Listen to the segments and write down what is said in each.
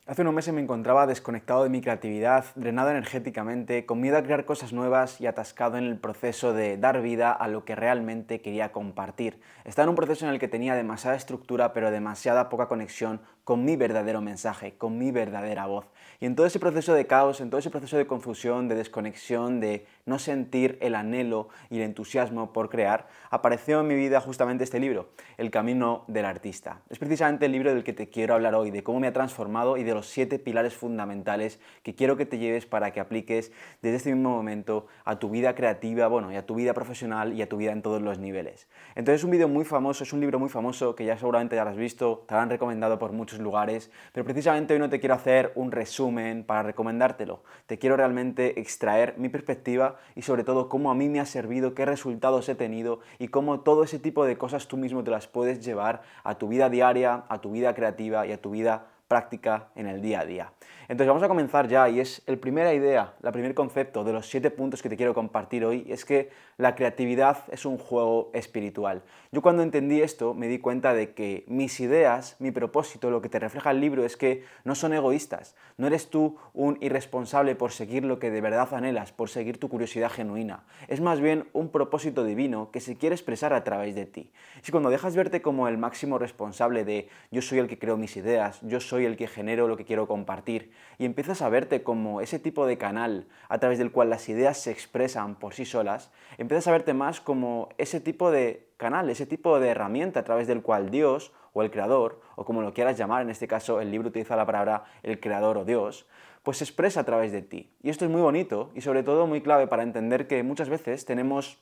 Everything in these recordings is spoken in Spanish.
Hace unos meses me encontraba desconectado de mi creatividad, drenado energéticamente, con miedo a crear cosas nuevas y atascado en el proceso de dar vida a lo que realmente quería compartir. Estaba en un proceso en el que tenía demasiada estructura, pero demasiada poca conexión con mi verdadero mensaje, con mi verdadera voz. Y en todo ese proceso de caos, en todo ese proceso de confusión, de desconexión, de no sentir el anhelo y el entusiasmo por crear, apareció en mi vida justamente este libro, El camino del artista. Es precisamente el libro del que te quiero hablar hoy, de cómo me ha transformado y de los 7 pilares fundamentales que quiero que te lleves para que apliques desde este mismo momento a tu vida creativa, bueno, y a tu vida profesional y a tu vida en todos los niveles. Entonces es un vídeo muy famoso, es un libro muy famoso que ya seguramente ya lo has visto, te lo han recomendado por muchos lugares, pero precisamente hoy no te quiero hacer un resumen para recomendártelo. Te quiero realmente extraer mi perspectiva y sobre todo cómo a mí me ha servido, qué resultados he tenido y cómo todo ese tipo de cosas tú mismo te las puedes llevar a tu vida diaria, a tu vida creativa y a tu vida práctica en el día a día. Entonces vamos a comenzar ya y es el primera idea, el primer concepto de los 7 puntos que te quiero compartir hoy, es que la creatividad es un juego espiritual. Yo cuando entendí esto me di cuenta de que mis ideas, mi propósito, lo que te refleja el libro es que no son egoístas. No eres tú un irresponsable por seguir lo que de verdad anhelas, por seguir tu curiosidad genuina. Es más bien un propósito divino que se quiere expresar a través de ti. Y cuando dejas verte como el máximo responsable de yo soy el que creo mis ideas, yo soy el que genero lo que quiero compartir, y empiezas a verte como ese tipo de canal a través del cual las ideas se expresan por sí solas, empiezas a verte más como ese tipo de canal, ese tipo de herramienta a través del cual Dios o el creador, o como lo quieras llamar, en este caso el libro utiliza la palabra el creador o Dios, pues se expresa a través de ti. Y esto es muy bonito y sobre todo muy clave para entender que muchas veces tenemos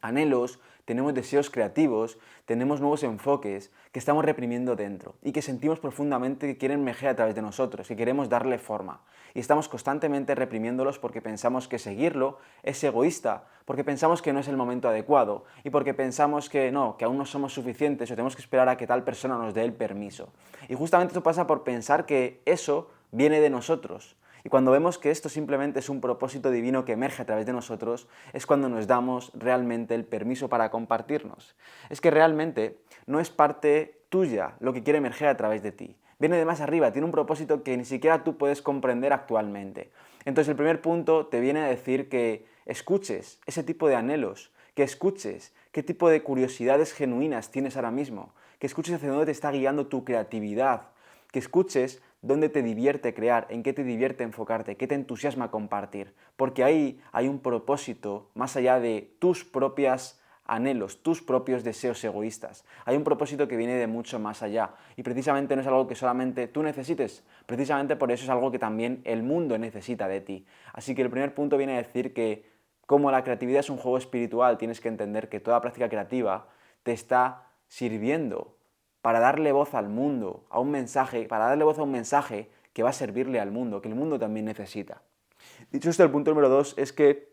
anhelos, tenemos deseos creativos, tenemos nuevos enfoques que estamos reprimiendo dentro y que sentimos profundamente que quieren emerger a través de nosotros, que queremos darle forma. Y estamos constantemente reprimiéndolos porque pensamos que seguirlo es egoísta, porque pensamos que no es el momento adecuado y porque pensamos que no, que aún no somos suficientes o tenemos que esperar a que tal persona nos dé el permiso. Y justamente esto pasa por pensar que eso viene de nosotros. Y cuando vemos que esto simplemente es un propósito divino que emerge a través de nosotros, es cuando nos damos realmente el permiso para compartirnos. Es que realmente no es parte tuya lo que quiere emerger a través de ti. Viene de más arriba, tiene un propósito que ni siquiera tú puedes comprender actualmente. Entonces el primer punto te viene a decir que escuches ese tipo de anhelos, que escuches qué tipo de curiosidades genuinas tienes ahora mismo, que escuches hacia dónde te está guiando tu creatividad, que escuches dónde te divierte crear, en qué te divierte enfocarte, qué te entusiasma compartir, porque ahí hay un propósito más allá de tus propias anhelos, tus propios deseos egoístas. Hay un propósito que viene de mucho más allá y precisamente no es algo que solamente tú necesites, precisamente por eso es algo que también el mundo necesita de ti. Así que el primer punto viene a decir que como la creatividad es un juego espiritual, tienes que entender que toda práctica creativa te está sirviendo para darle voz al mundo, a un mensaje, para darle voz a un mensaje que va a servirle al mundo, que el mundo también necesita. Dicho esto, el punto número 2 es que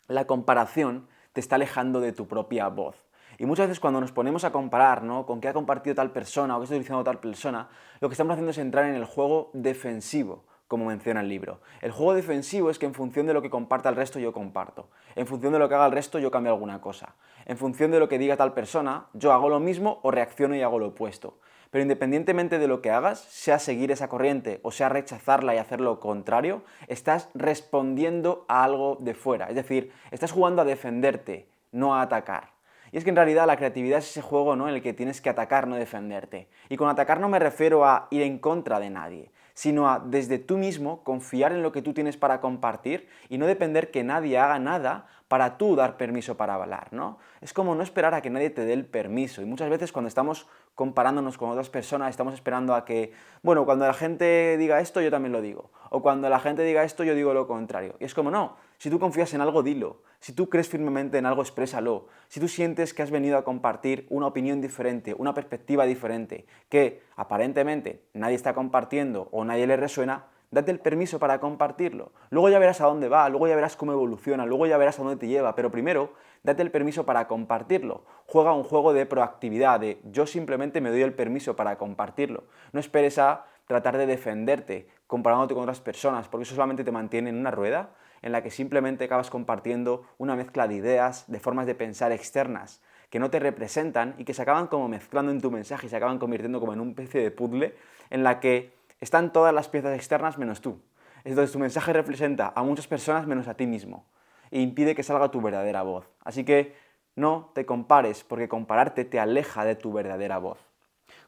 la comparación te está alejando de tu propia voz. Y muchas veces cuando nos ponemos a comparar, ¿no?, con qué ha compartido tal persona o qué está utilizando tal persona, lo que estamos haciendo es entrar en el juego defensivo, como menciona el libro. El juego defensivo es que en función de lo que comparta el resto yo comparto. En función de lo que haga el resto yo cambio alguna cosa. En función de lo que diga tal persona, yo hago lo mismo o reacciono y hago lo opuesto. Pero independientemente de lo que hagas, sea seguir esa corriente o sea rechazarla y hacer lo contrario, estás respondiendo a algo de fuera. Es decir, estás jugando a defenderte, no a atacar. Y es que en realidad la creatividad es ese juego, ¿no?, en el que tienes que atacar, no defenderte. Y con atacar no me refiero a ir en contra de nadie, sino a desde tú mismo confiar en lo que tú tienes para compartir y no depender que nadie haga nada para tú dar permiso para hablar, ¿no? Es como no esperar a que nadie te dé el permiso. Y muchas veces cuando estamos comparándonos con otras personas, estamos esperando a que, bueno, cuando la gente diga esto, yo también lo digo. O cuando la gente diga esto, yo digo lo contrario. Y es como, no, si tú confías en algo, dilo. Si tú crees firmemente en algo, exprésalo. Si tú sientes que has venido a compartir una opinión diferente, una perspectiva diferente, que aparentemente nadie está compartiendo o nadie le resuena, date el permiso para compartirlo. Luego ya verás a dónde va, luego ya verás cómo evoluciona, luego ya verás a dónde te lleva, pero primero date el permiso para compartirlo. Juega un juego de proactividad, de yo simplemente me doy el permiso para compartirlo. No esperes a tratar de defenderte comparándote con otras personas, porque eso solamente te mantiene en una rueda en la que simplemente acabas compartiendo una mezcla de ideas, de formas de pensar externas que no te representan y que se acaban como mezclando en tu mensaje y se acaban convirtiendo como en una especie de puzzle en la que Están todas las piezas externas menos tú. Entonces tu mensaje representa a muchas personas menos a ti mismo e impide que salga tu verdadera voz. Así que no te compares, porque compararte te aleja de tu verdadera voz.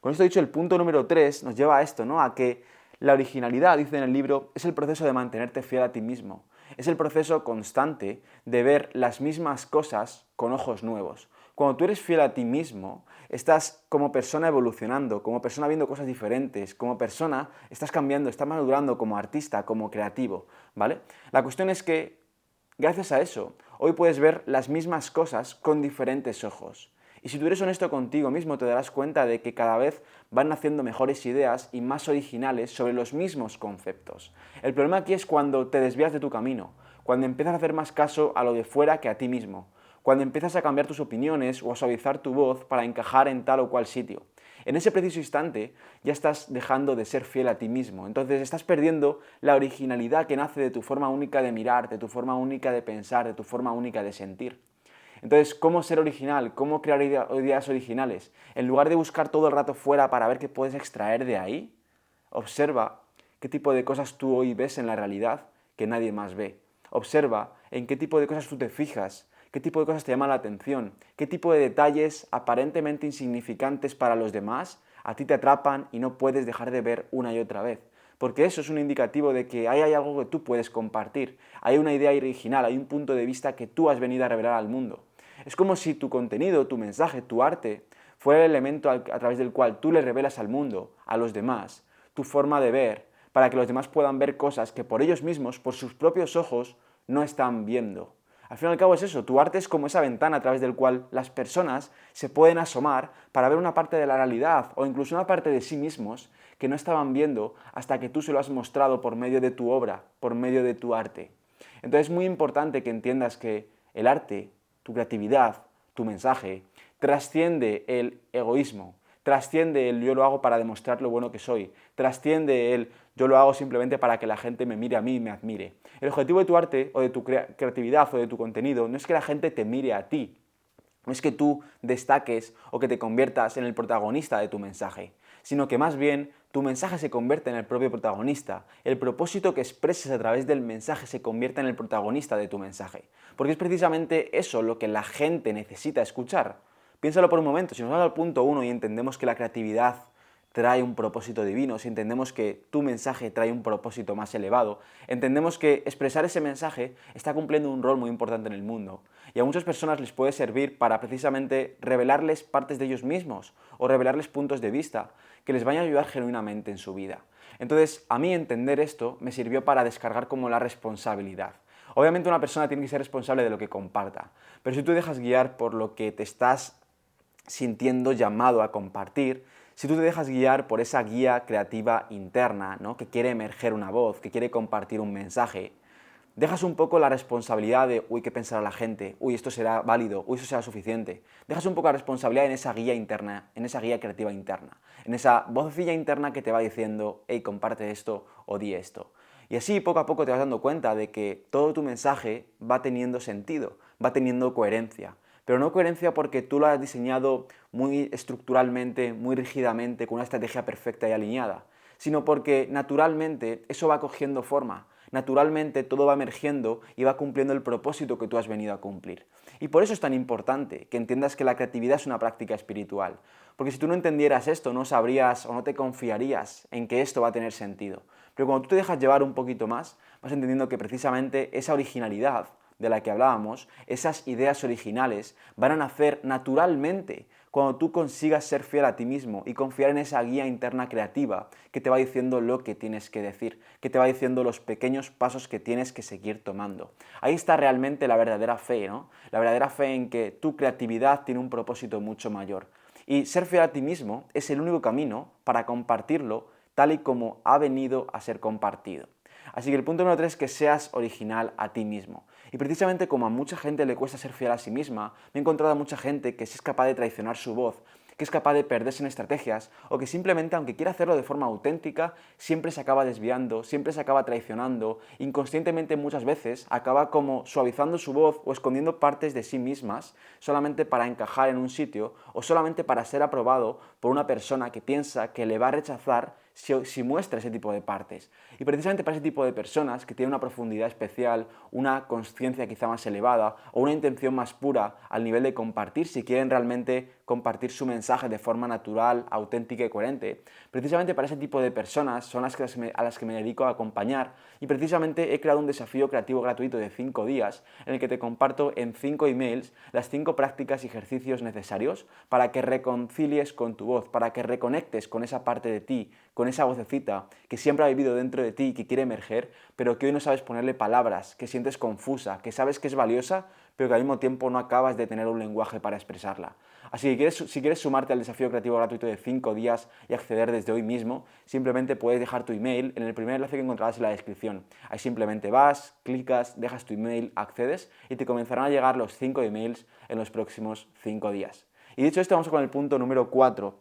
Con esto dicho, el punto número 3 nos lleva a esto, ¿no? A que la originalidad, dice en el libro, es el proceso de mantenerte fiel a ti mismo. Es el proceso constante de ver las mismas cosas con ojos nuevos. Cuando tú eres fiel a ti mismo, estás como persona evolucionando, como persona viendo cosas diferentes, como persona estás cambiando, estás madurando como artista, como creativo, ¿vale? La cuestión es que, gracias a eso, hoy puedes ver las mismas cosas con diferentes ojos. Y si tú eres honesto contigo mismo, te darás cuenta de que cada vez van naciendo mejores ideas y más originales sobre los mismos conceptos. El problema aquí es cuando te desvías de tu camino, cuando empiezas a hacer más caso a lo de fuera que a ti mismo, cuando empiezas a cambiar tus opiniones o a suavizar tu voz para encajar en tal o cual sitio. En ese preciso instante ya estás dejando de ser fiel a ti mismo, entonces estás perdiendo la originalidad que nace de tu forma única de mirar, de tu forma única de pensar, de tu forma única de sentir. Entonces, ¿cómo ser original? ¿Cómo crear ideas originales? En lugar de buscar todo el rato fuera para ver qué puedes extraer de ahí, observa qué tipo de cosas tú hoy ves en la realidad que nadie más ve. Observa en qué tipo de cosas tú te fijas, qué tipo de cosas te llaman la atención, qué tipo de detalles aparentemente insignificantes para los demás a ti te atrapan y no puedes dejar de ver una y otra vez. Porque eso es un indicativo de que ahí hay algo que tú puedes compartir, hay una idea original, hay un punto de vista que tú has venido a revelar al mundo. Es como si tu contenido, tu mensaje, tu arte, fuera el elemento a través del cual tú le revelas al mundo, a los demás, tu forma de ver, para que los demás puedan ver cosas que por ellos mismos, por sus propios ojos, no están viendo. Al fin y al cabo es eso, tu arte es como esa ventana a través del cual las personas se pueden asomar para ver una parte de la realidad o incluso una parte de sí mismos que no estaban viendo hasta que tú se lo has mostrado por medio de tu obra, por medio de tu arte. Entonces es muy importante que entiendas que el arte, tu creatividad, tu mensaje, trasciende el egoísmo, trasciende el yo lo hago para demostrar lo bueno que soy, trasciende el yo lo hago simplemente para que la gente me mire a mí y me admire. El objetivo de tu arte o de tu creatividad o de tu contenido no es que la gente te mire a ti, no es que tú destaques o que te conviertas en el protagonista de tu mensaje, sino que más bien tu mensaje se convierte en el propio protagonista. El propósito que expreses a través del mensaje se convierte en el protagonista de tu mensaje. Porque es precisamente eso lo que la gente necesita escuchar. Piénsalo por un momento, si nos vamos al punto 1 y entendemos que la creatividad trae un propósito divino, si entendemos que tu mensaje trae un propósito más elevado, entendemos que expresar ese mensaje está cumpliendo un rol muy importante en el mundo. Y a muchas personas les puede servir para precisamente revelarles partes de ellos mismos o revelarles puntos de vista que les vayan a ayudar genuinamente en su vida. Entonces, a mí entender esto me sirvió para descargar como la responsabilidad. Obviamente una persona tiene que ser responsable de lo que comparta, pero si tú dejas guiar por lo que te estás sintiendo llamado a compartir, si tú te dejas guiar por esa guía creativa interna, ¿no? Que quiere emerger una voz, que quiere compartir un mensaje, dejas un poco la responsabilidad de, uy, ¿qué pensará la gente? Uy, esto será válido, uy, esto será suficiente. Dejas un poco la responsabilidad en esa guía interna, en esa guía creativa interna, en esa vocecilla interna que te va diciendo, hey, comparte esto o di esto. Y así poco a poco te vas dando cuenta de que todo tu mensaje va teniendo sentido, va teniendo coherencia. Pero no coherencia porque tú lo has diseñado muy estructuralmente, muy rígidamente, con una estrategia perfecta y alineada, sino porque naturalmente eso va cogiendo forma, naturalmente todo va emergiendo y va cumpliendo el propósito que tú has venido a cumplir. Y por eso es tan importante que entiendas que la creatividad es una práctica espiritual, porque si tú no entendieras esto, no sabrías o no te confiarías en que esto va a tener sentido. Pero cuando tú te dejas llevar un poquito más, vas entendiendo que precisamente esa originalidad de la que hablábamos, esas ideas originales van a nacer naturalmente cuando tú consigas ser fiel a ti mismo y confiar en esa guía interna creativa que te va diciendo lo que tienes que decir, que te va diciendo los pequeños pasos que tienes que seguir tomando. Ahí está realmente la verdadera fe, ¿no? La verdadera fe en que tu creatividad tiene un propósito mucho mayor. Y ser fiel a ti mismo es el único camino para compartirlo tal y como ha venido a ser compartido. Así que el punto número 3 es que seas original a ti mismo. Y precisamente como a mucha gente le cuesta ser fiel a sí misma, me he encontrado a mucha gente que es capaz de traicionar su voz, que es capaz de perderse en estrategias, o que simplemente, aunque quiera hacerlo de forma auténtica, siempre se acaba desviando, siempre se acaba traicionando, inconscientemente muchas veces acaba como suavizando su voz o escondiendo partes de sí mismas solamente para encajar en un sitio o solamente para ser aprobado por una persona que piensa que le va a rechazar si muestra ese tipo de partes. Y precisamente para ese tipo de personas que tienen una profundidad especial, una conciencia quizá más elevada o una intención más pura al nivel de compartir, si quieren realmente compartir su mensaje de forma natural, auténtica y coherente, precisamente para ese tipo de personas son a las que me dedico a acompañar, y precisamente he creado un desafío creativo gratuito de 5 días en el que te comparto en 5 emails las 5 prácticas y ejercicios necesarios para que reconcilies con tu voz, para que reconectes con esa parte de ti, con esa vocecita que siempre ha vivido dentro de ti y que quiere emerger, pero que hoy no sabes ponerle palabras, que sientes confusa, que sabes que es valiosa, pero que al mismo tiempo no acabas de tener un lenguaje para expresarla. Así que si quieres sumarte al desafío creativo gratuito de 5 días y acceder desde hoy mismo, simplemente puedes dejar tu email en el primer enlace que encontrarás en la descripción. Ahí simplemente vas, clicas, dejas tu email, accedes y te comenzarán a llegar los 5 emails en los próximos 5 días. Y dicho esto, vamos con el punto número 4,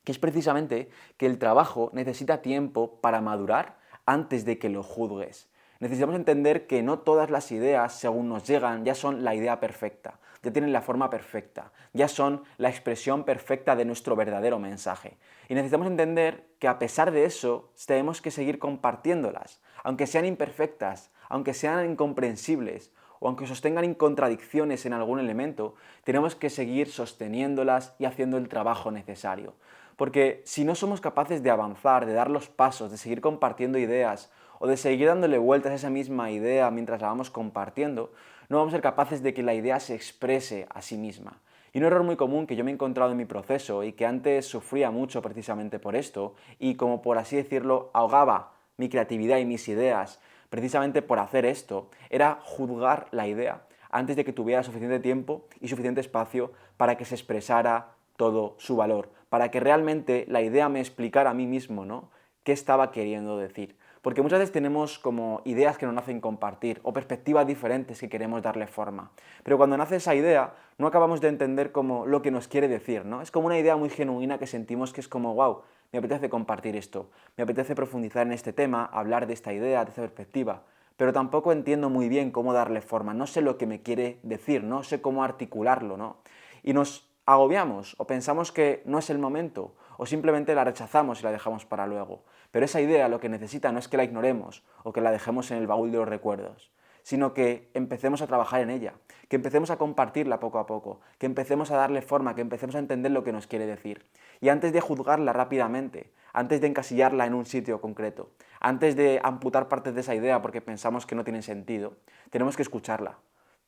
que es precisamente que el trabajo necesita tiempo para madurar antes de que lo juzgues. Necesitamos entender que no todas las ideas, según nos llegan, ya son la idea perfecta, ya tienen la forma perfecta, ya son la expresión perfecta de nuestro verdadero mensaje. Y necesitamos entender que a pesar de eso, tenemos que seguir compartiéndolas, aunque sean imperfectas, aunque sean incomprensibles, o aunque sostengan contradicciones en algún elemento, tenemos que seguir sosteniéndolas y haciendo el trabajo necesario. Porque si no somos capaces de avanzar, de dar los pasos, de seguir compartiendo ideas, o de seguir dándole vueltas a esa misma idea mientras la vamos compartiendo, no vamos a ser capaces de que la idea se exprese a sí misma. Y un error muy común que yo me he encontrado en mi proceso y que antes sufría mucho precisamente por esto, y como por así decirlo, ahogaba mi creatividad y mis ideas precisamente por hacer esto, era juzgar la idea antes de que tuviera suficiente tiempo y suficiente espacio para que se expresara todo su valor, para que realmente la idea me explicara a mí mismo, ¿no?, qué estaba queriendo decir. Porque muchas veces tenemos como ideas que nos nacen compartir o perspectivas diferentes que queremos darle forma. Pero cuando nace esa idea, no acabamos de entender como lo que nos quiere decir, ¿no? Es como una idea muy genuina que sentimos que es como, wow, me apetece compartir esto, me apetece profundizar en este tema, hablar de esta idea, de esta perspectiva, pero tampoco entiendo muy bien cómo darle forma, no sé lo que me quiere decir, no sé cómo articularlo, ¿no? Y nos agobiamos o pensamos que no es el momento o simplemente la rechazamos y la dejamos para luego. Pero esa idea lo que necesita no es que la ignoremos o que la dejemos en el baúl de los recuerdos, sino que empecemos a trabajar en ella, que empecemos a compartirla poco a poco, que empecemos a darle forma, que empecemos a entender lo que nos quiere decir. Y antes de juzgarla rápidamente, antes de encasillarla en un sitio concreto, antes de amputar partes de esa idea porque pensamos que no tienen sentido, tenemos que escucharla.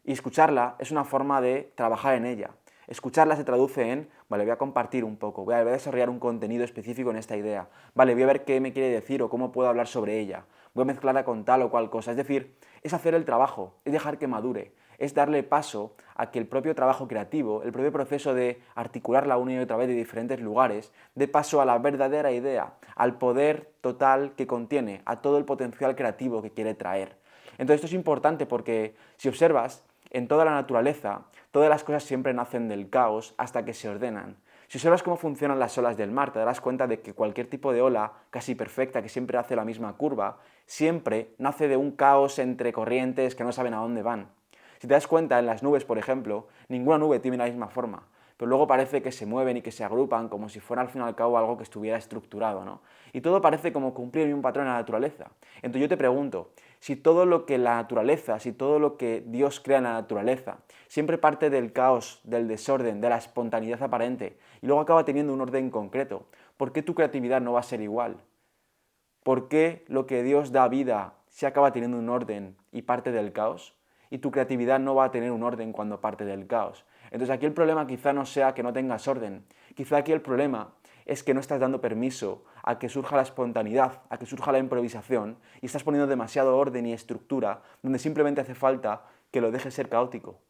Y escucharla es una forma de trabajar en ella. Escucharla se traduce en, vale, voy a compartir un poco, voy a desarrollar un contenido específico en esta idea, vale, voy a ver qué me quiere decir o cómo puedo hablar sobre ella, voy a mezclarla con tal o cual cosa. Es decir, es hacer el trabajo, es dejar que madure, es darle paso a que el propio trabajo creativo, el propio proceso de articularla una y otra vez de diferentes lugares, dé paso a la verdadera idea, al poder total que contiene, a todo el potencial creativo que quiere traer. Entonces esto es importante porque si observas, en toda la naturaleza, todas las cosas siempre nacen del caos hasta que se ordenan. Si observas cómo funcionan las olas del mar, te darás cuenta de que cualquier tipo de ola, casi perfecta, que siempre hace la misma curva, siempre nace de un caos entre corrientes que no saben a dónde van. Si te das cuenta, en las nubes, por ejemplo, ninguna nube tiene la misma forma, pero luego parece que se mueven y que se agrupan como si fuera al fin y al cabo algo que estuviera estructurado, ¿no? Y todo parece como cumplir un patrón en la naturaleza. Entonces yo te pregunto, si todo lo que la naturaleza, si todo lo que Dios crea en la naturaleza, siempre parte del caos, del desorden, de la espontaneidad aparente, y luego acaba teniendo un orden concreto, ¿por qué tu creatividad no va a ser igual? ¿Por qué lo que Dios da vida se acaba teniendo un orden y parte del caos? Y tu creatividad no va a tener un orden cuando parte del caos. Entonces aquí el problema quizá no sea que no tengas orden, quizá aquí el problema es que no estás dando permiso a que surja la espontaneidad, a que surja la improvisación, y estás poniendo demasiado orden y estructura donde simplemente hace falta que lo dejes ser caótico,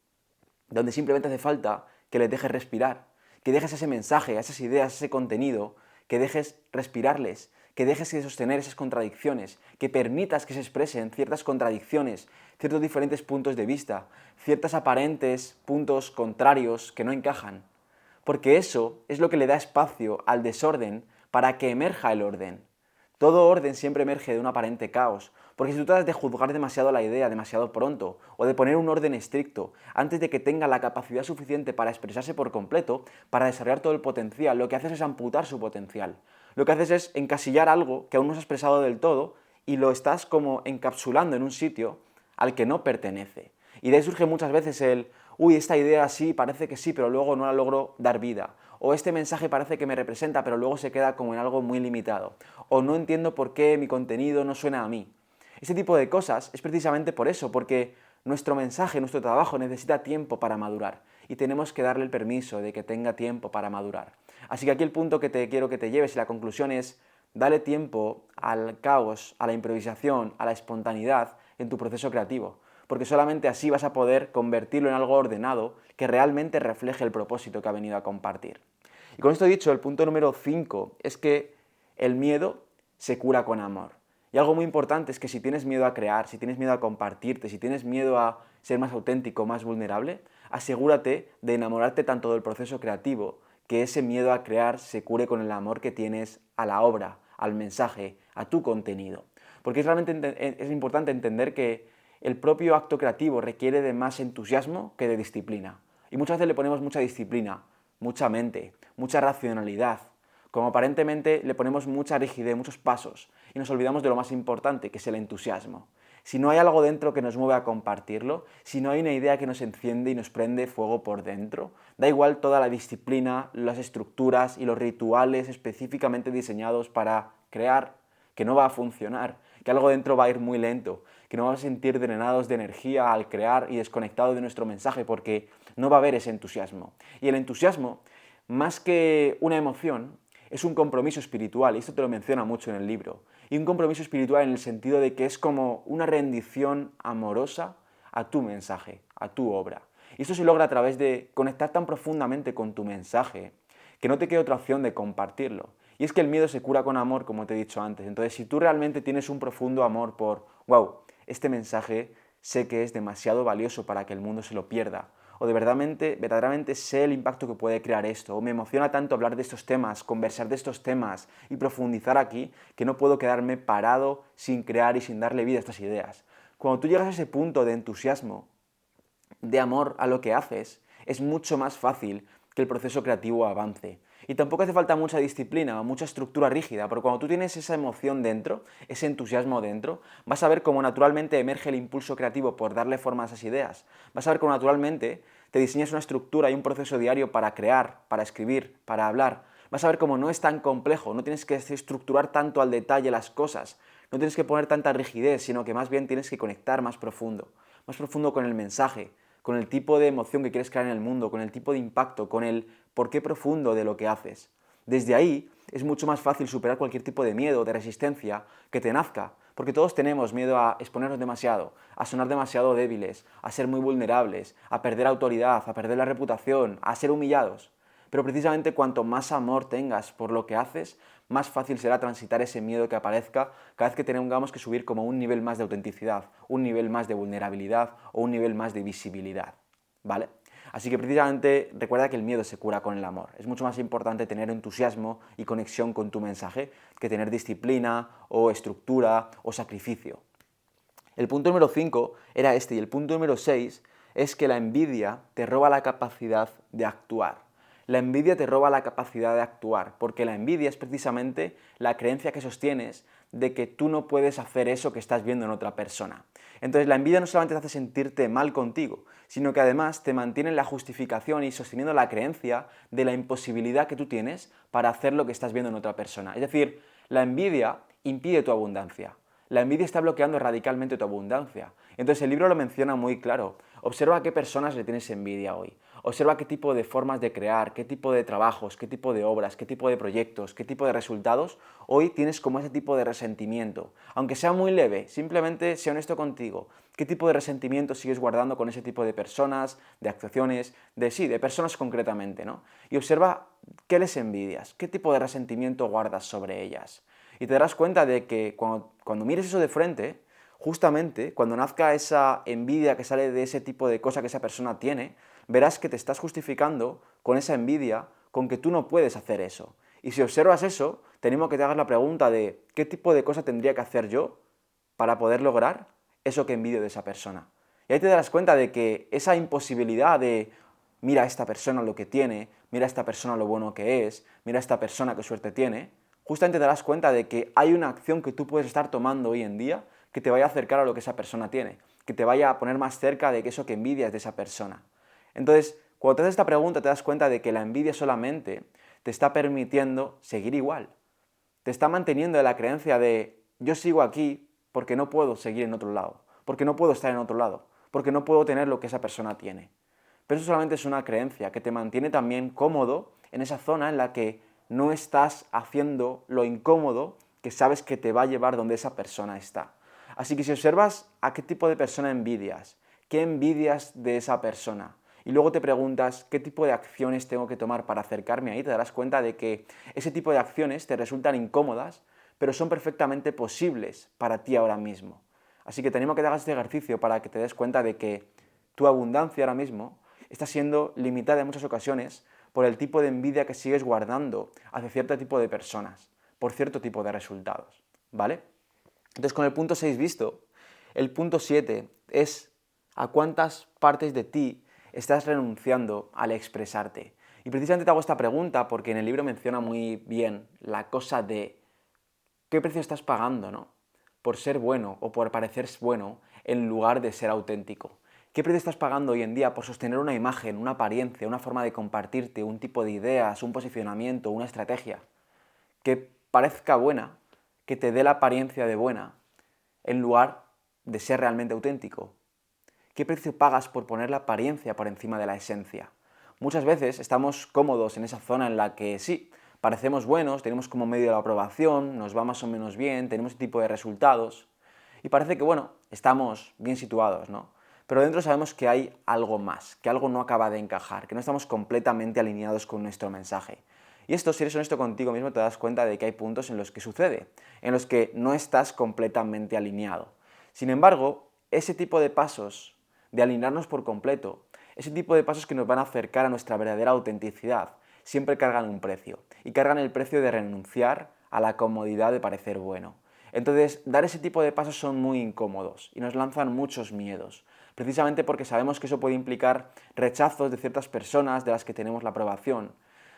donde simplemente hace falta que le dejes respirar, que dejes ese mensaje, esas ideas, ese contenido, que dejes respirarles, que dejes de sostener esas contradicciones, que permitas que se expresen ciertas contradicciones, ciertos diferentes puntos de vista, ciertos aparentes puntos contrarios que no encajan. Porque eso es lo que le da espacio al desorden para que emerja el orden. Todo orden siempre emerge de un aparente caos, porque si tú tratas de juzgar demasiado la idea demasiado pronto, o de poner un orden estricto, antes de que tenga la capacidad suficiente para expresarse por completo, para desarrollar todo el potencial, lo que haces es amputar su potencial. Lo que haces es encasillar algo que aún no has expresado del todo y lo estás como encapsulando en un sitio al que no pertenece. Y de ahí surge muchas veces uy, esta idea sí, parece que sí, pero luego no la logro dar vida. O este mensaje parece que me representa, pero luego se queda como en algo muy limitado. O no entiendo por qué mi contenido no suena a mí. Ese tipo de cosas es precisamente por eso, porque nuestro mensaje, nuestro trabajo necesita tiempo para madurar y tenemos que darle el permiso de que tenga tiempo para madurar. Así que aquí el punto que te quiero que te lleves y la conclusión es: dale tiempo al caos, a la improvisación, a la espontaneidad en tu proceso creativo, porque solamente así vas a poder convertirlo en algo ordenado que realmente refleje el propósito que ha venido a compartir. Y con esto dicho, el punto número 5 es que el miedo se cura con amor. Y algo muy importante es que si tienes miedo a crear, si tienes miedo a compartirte, si tienes miedo a ser más auténtico, más vulnerable, asegúrate de enamorarte tanto del proceso creativo, que ese miedo a crear se cure con el amor que tienes a la obra, al mensaje, a tu contenido. Porque es importante entender que el propio acto creativo requiere de más entusiasmo que de disciplina. Y muchas veces le ponemos mucha disciplina, mucha mente, mucha racionalidad. Como aparentemente le ponemos mucha rigidez, muchos pasos, y nos olvidamos de lo más importante, que es el entusiasmo. Si no hay algo dentro que nos mueve a compartirlo, si no hay una idea que nos enciende y nos prende fuego por dentro, da igual toda la disciplina, las estructuras y los rituales específicamente diseñados para crear, que no va a funcionar, que algo dentro va a ir muy lento, que no vamos a sentir drenados de energía al crear y desconectados de nuestro mensaje porque no va a haber ese entusiasmo. Y el entusiasmo, más que una emoción, es un compromiso espiritual, y esto te lo menciona mucho en el libro. Y un compromiso espiritual en el sentido de que es como una rendición amorosa a tu mensaje, a tu obra. Y esto se logra a través de conectar tan profundamente con tu mensaje que no te quede otra opción de compartirlo. Y es que el miedo se cura con amor, como te he dicho antes. Entonces, si tú realmente tienes un profundo amor por, wow, este mensaje sé que es demasiado valioso para que el mundo se lo pierda, o de verdaderamente sé el impacto que puede crear esto, o me emociona tanto hablar de estos temas, conversar de estos temas y profundizar aquí, que no puedo quedarme parado sin crear y sin darle vida a estas ideas. Cuando tú llegas a ese punto de entusiasmo, de amor a lo que haces, es mucho más fácil que el proceso creativo avance. Y tampoco hace falta mucha disciplina o mucha estructura rígida, pero cuando tú tienes esa emoción dentro, ese entusiasmo dentro, vas a ver cómo naturalmente emerge el impulso creativo por darle forma a esas ideas. Vas a ver cómo naturalmente te diseñas una estructura y un proceso diario para crear, para escribir, para hablar. Vas a ver cómo no es tan complejo, no tienes que estructurar tanto al detalle las cosas, no tienes que poner tanta rigidez, sino que más bien tienes que conectar más profundo con el mensaje, con el tipo de emoción que quieres crear en el mundo, con el tipo de impacto, con el porqué profundo de lo que haces. Desde ahí es mucho más fácil superar cualquier tipo de miedo, de resistencia que te nazca, porque todos tenemos miedo a exponernos demasiado, a sonar demasiado débiles, a ser muy vulnerables, a perder autoridad, a perder la reputación, a ser humillados. Pero precisamente cuanto más amor tengas por lo que haces, más fácil será transitar ese miedo que aparezca cada vez que tengamos que subir como un nivel más de autenticidad, un nivel más de vulnerabilidad o un nivel más de visibilidad, ¿vale? Así que precisamente recuerda que el miedo se cura con el amor. Es mucho más importante tener entusiasmo y conexión con tu mensaje que tener disciplina o estructura o sacrificio. El punto número 5 era este, y el punto número 6 es que la envidia te roba la capacidad de actuar. La envidia te roba la capacidad de actuar, porque la envidia es precisamente la creencia que sostienes de que tú no puedes hacer eso que estás viendo en otra persona. Entonces la envidia no solamente te hace sentirte mal contigo, sino que además te mantiene en la justificación y sosteniendo la creencia de la imposibilidad que tú tienes para hacer lo que estás viendo en otra persona. Es decir, la envidia impide tu abundancia. La envidia está bloqueando radicalmente tu abundancia. Entonces el libro lo menciona muy claro. Observa a qué personas le tienes envidia hoy. Observa qué tipo de formas de crear, qué tipo de trabajos, qué tipo de obras, qué tipo de proyectos, qué tipo de resultados hoy tienes como ese tipo de resentimiento. Aunque sea muy leve, simplemente sea honesto contigo. ¿Qué tipo de resentimiento sigues guardando con ese tipo de personas, de actuaciones, de personas concretamente, ¿no? Y observa qué les envidias, qué tipo de resentimiento guardas sobre ellas. Y te darás cuenta de que cuando mires eso de frente, justamente cuando nazca esa envidia que sale de ese tipo de cosa que esa persona tiene, verás que te estás justificando con esa envidia con que tú no puedes hacer eso. Y si observas eso, tenemos que te hagas la pregunta de ¿qué tipo de cosa tendría que hacer yo para poder lograr eso que envidio de esa persona? Y ahí te darás cuenta de que esa imposibilidad de mira a esta persona lo que tiene, mira a esta persona lo bueno que es, mira a esta persona qué suerte tiene, justamente te darás cuenta de que hay una acción que tú puedes estar tomando hoy en día que te vaya a acercar a lo que esa persona tiene, que te vaya a poner más cerca de que eso que envidias de esa persona. Entonces, cuando te haces esta pregunta te das cuenta de que la envidia solamente te está permitiendo seguir igual. Te está manteniendo en la creencia de yo sigo aquí porque no puedo seguir en otro lado, porque no puedo estar en otro lado, porque no puedo tener lo que esa persona tiene. Pero eso solamente es una creencia que te mantiene también cómodo en esa zona en la que no estás haciendo lo incómodo que sabes que te va a llevar donde esa persona está. Así que si observas a qué tipo de persona envidias, qué envidias de esa persona, y luego te preguntas qué tipo de acciones tengo que tomar para acercarme ahí, te darás cuenta de que ese tipo de acciones te resultan incómodas, pero son perfectamente posibles para ti ahora mismo. Así que te animo a que te hagas este ejercicio para que te des cuenta de que tu abundancia ahora mismo está siendo limitada en muchas ocasiones por el tipo de envidia que sigues guardando hacia cierto tipo de personas, por cierto tipo de resultados, ¿vale? Entonces, con el punto 6 visto, el punto 7 es a cuántas partes de ti estás renunciando al expresarte. Y precisamente te hago esta pregunta porque en el libro menciona muy bien la cosa de qué precio estás pagando, ¿no? Por ser bueno o por parecer bueno en lugar de ser auténtico. ¿Qué precio estás pagando hoy en día por sostener una imagen, una apariencia, una forma de compartirte, un tipo de ideas, un posicionamiento, una estrategia que parezca buena, que te dé la apariencia de buena, en lugar de ser realmente auténtico? ¿Qué precio pagas por poner la apariencia por encima de la esencia? Muchas veces estamos cómodos en esa zona en la que sí, parecemos buenos, tenemos como medio de la aprobación, nos va más o menos bien, tenemos ese tipo de resultados y parece que, bueno, estamos bien situados, ¿no? Pero dentro sabemos que hay algo más, que algo no acaba de encajar, que no estamos completamente alineados con nuestro mensaje. Y esto, si eres honesto contigo mismo, te das cuenta de que hay puntos en los que sucede, en los que no estás completamente alineado. Sin embargo, ese tipo de pasos de alinearnos por completo, ese tipo de pasos que nos van a acercar a nuestra verdadera autenticidad, siempre cargan un precio. Y cargan el precio de renunciar a la comodidad de parecer bueno. Entonces, dar ese tipo de pasos son muy incómodos y nos lanzan muchos miedos, precisamente porque sabemos que eso puede implicar rechazos de ciertas personas de las que tenemos la aprobación.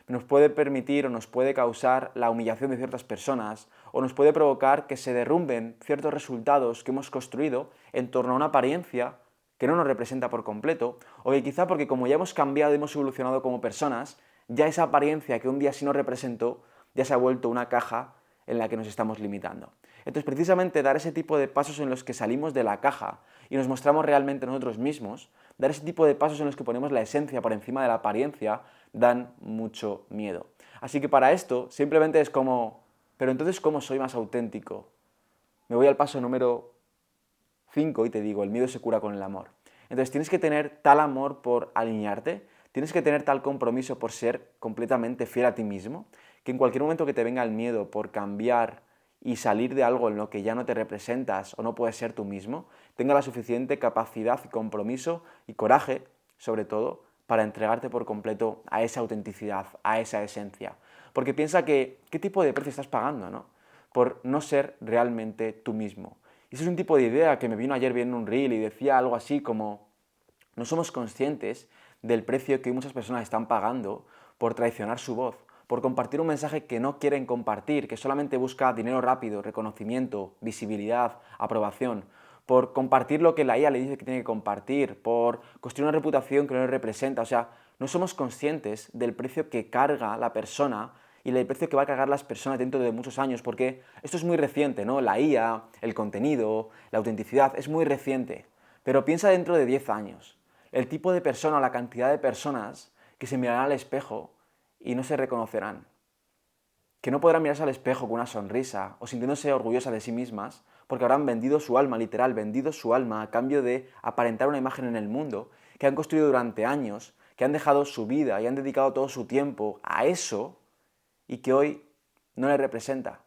Nos puede permitir o nos puede causar la humillación de ciertas personas o nos puede provocar que se derrumben ciertos resultados que hemos construido en torno a una apariencia que no nos representa por completo, o que quizá porque como ya hemos cambiado y hemos evolucionado como personas, ya esa apariencia que un día sí nos representó, ya se ha vuelto una caja en la que nos estamos limitando. Entonces, precisamente dar ese tipo de pasos en los que salimos de la caja y nos mostramos realmente nosotros mismos, dar ese tipo de pasos en los que ponemos la esencia por encima de la apariencia, dan mucho miedo. Así que para esto, simplemente es como, pero entonces, ¿cómo soy más auténtico? Me voy al paso número 5 y te digo, el miedo se cura con el amor. Entonces tienes que tener tal amor por alinearte, tienes que tener tal compromiso por ser completamente fiel a ti mismo, que en cualquier momento que te venga el miedo por cambiar y salir de algo en lo que ya no te representas o no puedes ser tú mismo, tenga la suficiente capacidad y compromiso y coraje, sobre todo, para entregarte por completo a esa autenticidad, a esa esencia. Porque piensa que, ¿qué tipo de precio estás pagando, no? Por no ser realmente tú mismo. Y eso es un tipo de idea que me vino ayer viendo un reel y decía algo así como, no somos conscientes del precio que muchas personas están pagando por traicionar su voz, por compartir un mensaje que no quieren compartir, que solamente busca dinero rápido, reconocimiento, visibilidad, aprobación, por compartir lo que la IA le dice que tiene que compartir, por construir una reputación que no le representa. O sea, no somos conscientes del precio que carga la persona y el precio que va a cargar las personas dentro de muchos años, porque esto es muy reciente, ¿no? La IA, el contenido, la autenticidad, es muy reciente. Pero piensa dentro de 10 años, el tipo de persona o la cantidad de personas que se mirarán al espejo y no se reconocerán, que no podrán mirarse al espejo con una sonrisa o sintiéndose orgullosas de sí mismas porque habrán vendido su alma, literal, vendido su alma a cambio de aparentar una imagen en el mundo que han construido durante años, que han dejado su vida y han dedicado todo su tiempo a eso y que hoy no les representa,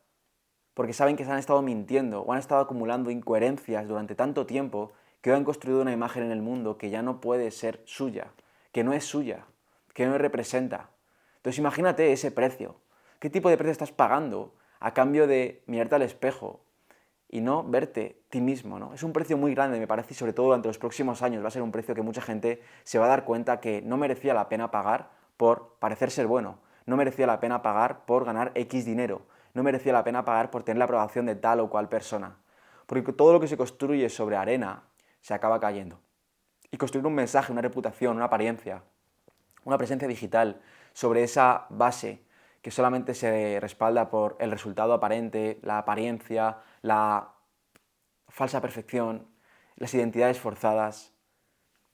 porque saben que se han estado mintiendo o han estado acumulando incoherencias durante tanto tiempo que hoy han construido una imagen en el mundo que ya no puede ser suya, que no es suya, que no les representa. Entonces imagínate ese precio. ¿Qué tipo de precio estás pagando a cambio de mirarte al espejo y no verte ti mismo, ¿no? Es un precio muy grande, me parece, y sobre todo durante los próximos años va a ser un precio que mucha gente se va a dar cuenta que no merecía la pena pagar por parecer ser bueno, no merecía la pena pagar por ganar X dinero, no merecía la pena pagar por tener la aprobación de tal o cual persona. Porque todo lo que se construye sobre arena se acaba cayendo. Y construir un mensaje, una reputación, una apariencia, una presencia digital sobre esa base que solamente se respalda por el resultado aparente, la apariencia, la falsa perfección, las identidades forzadas,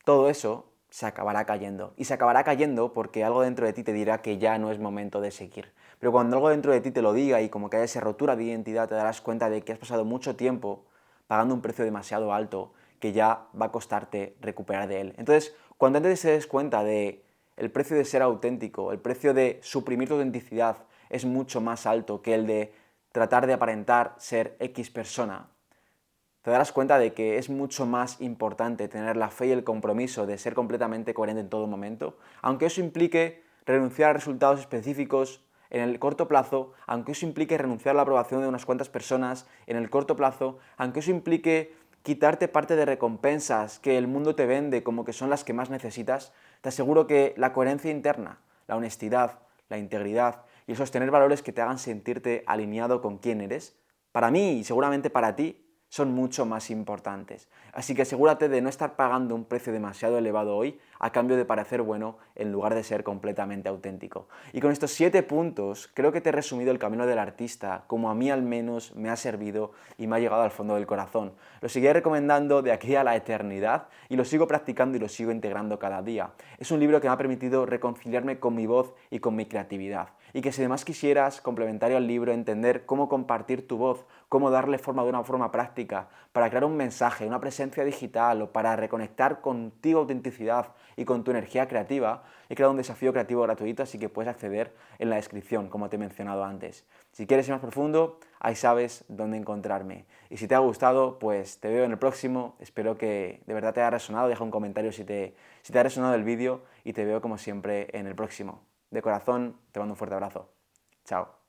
todo eso se acabará cayendo. Y se acabará cayendo porque algo dentro de ti te dirá que ya no es momento de seguir. Pero cuando algo dentro de ti te lo diga y como que haya esa rotura de identidad, te darás cuenta de que has pasado mucho tiempo pagando un precio demasiado alto que ya va a costarte recuperar de él. Entonces, cuando antes te des cuenta de el precio de ser auténtico, el precio de suprimir tu autenticidad es mucho más alto que el de tratar de aparentar ser X persona, te darás cuenta de que es mucho más importante tener la fe y el compromiso de ser completamente coherente en todo momento, aunque eso implique renunciar a resultados específicos en el corto plazo, aunque eso implique renunciar a la aprobación de unas cuantas personas en el corto plazo, aunque eso implique quitarte parte de recompensas que el mundo te vende como que son las que más necesitas, te aseguro que la coherencia interna, la honestidad, la integridad y el sostener valores que te hagan sentirte alineado con quién eres, para mí y seguramente para ti, son mucho más importantes. Así que asegúrate de no estar pagando un precio demasiado elevado hoy a cambio de parecer bueno en lugar de ser completamente auténtico. Y con estos 7 puntos creo que te he resumido el camino del artista como a mí al menos me ha servido y me ha llegado al fondo del corazón. Lo seguiré recomendando de aquí a la eternidad y lo sigo practicando y lo sigo integrando cada día. Es un libro que me ha permitido reconciliarme con mi voz y con mi creatividad. Y que si además quisieras, complementario al libro, entender cómo compartir tu voz, cómo darle forma de una forma práctica, para crear un mensaje, una presencia digital o para reconectar contigo autenticidad y con tu energía creativa, he creado un desafío creativo gratuito, así que puedes acceder en la descripción, como te he mencionado antes. Si quieres ir más profundo, ahí sabes dónde encontrarme. Y si te ha gustado, pues te veo en el próximo. Espero que de verdad te haya resonado. Deja un comentario si te ha resonado el vídeo y te veo como siempre en el próximo. De corazón, te mando un fuerte abrazo. Chao.